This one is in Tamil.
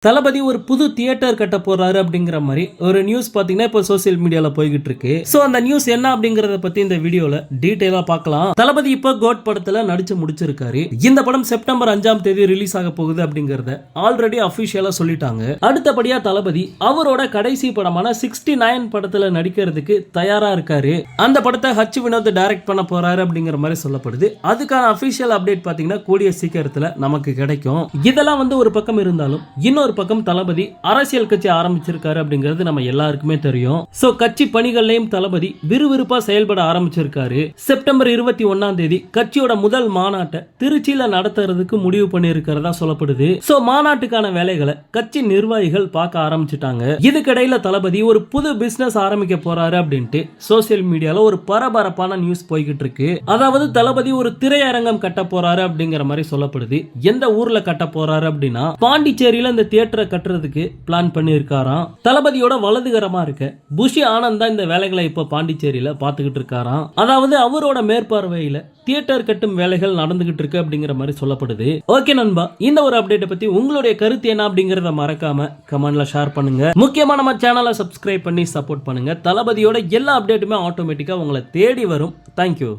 தளபதி ஒரு புது தியேட்டர் கட்ட போறாரு அப்படிங்கிற மாதிரி ஒரு நியூஸ் பாத்தீங்கன்னா இப்போ சோசியல் மீடியால போய்கிட்டு இருக்கு. சோ அந்த நியூஸ் என்ன அப்படிங்கறத பத்தி இந்த வீடியோல டீடைலா பார்க்கலாம். தளபதி இப்ப கோட் படத்துல நடிச்சு முடிச்சிருக்காரு. இந்த படம் செப்டம்பர் 5ஆம் தேதி ரிலீஸ் ஆக போகுது அப்படிங்கறத ஆல்ரெடி அபிஷியலா சொல்லிட்டாங்க. அடுத்தபடியா தளபதி அவரோட கடைசி படமான 69 படத்துல நடிக்கிறதுக்கு தயாரா இருக்காரு. அந்த படத்தை ஹச் வினோத் டைரக்ட் பண்ண போறாரு அப்படிங்கிற மாதிரி சொல்லப்படுது. அதுக்கான அபிஷியல் அப்டேட் பாத்தீங்கன்னா கூடிய சீக்கிரத்துல நமக்கு கிடைக்கும். இதெல்லாம் ஒரு பக்கம் இருந்தாலும் இன்னொரு பக்கம் தளபதி அரசியல் கட்சி ஆரம்பிச்சிருக்காரு அப்படிங்கிறது நம்ம எல்லாருக்குமே தெரியும். சோ கட்சி பணிகள்லயும் தளபதி விறுவிறுப்பா செயல்பட ஆரம்பிச்சிருக்காரு. செப்டம்பர் 21ஆம் தேதி கட்சியோட முதல் மாநாட்டை திருச்சியில நடத்துறதுக்கு முடிவு பண்ணியிருக்கிறதா சொல்லப்படுது. சோ மாநாட்டுக்கான வேலைகளை கட்சி நிர்வாகிகள் பார்க்க ஆரம்பிச்சிட்டாங்க. இதுக்கிடையில தளபதி ஒரு புது பிசினஸ் ஆரம்பிக்க போறாரு அப்படின்ட்டு சோசியல் மீடியால ஒரு பரபரப்பான நியூஸ் போய்கிட்டு இருக்கு. அதாவது தளபதி ஒரு திரையரங்கம் கட்ட போறாரு அப்படிங்கிற மாதிரி சொல்லப்படுது. எந்த ஊர்ல கட்ட போறாரு அப்படின்னா பாண்டிச்சேரியில இந்த தியேட்டரை கட்டுறதுக்கு பிளான் பண்ணியிருக்காராம். தளபதியோட வலதுகரமா இருக்க புஷி ஆனந்த் தான் இந்த வேலைகளை இப்ப பாண்டிச்சேரியில பாத்துக்கிட்டு இருக்காராம். அதாவது அவரோட மேற்பார்வையில தியேட்டர் கட்டும் வேலைகள் நடந்துகிட்டு இருக்கு அப்படிங்கிற மாதிரி சொல்லப்படுது. ஓகே நண்பா, இந்த ஒரு அப்டேட் பத்தி உங்களுடைய கருத்து என்ன அப்படிங்கறத மறக்காம கமெண்ட்ல ஷேர் பண்ணுங்க. முக்கியமா நம்ம சேனலை சப்ஸ்கிரைப் பண்ணி சப்போர்ட் பண்ணுங்க. தளபதியோட எல்லா அப்டேட்டுமே ஆட்டோமேட்டிக்கா உங்களை தேடி வரும். தேங்க்யூ.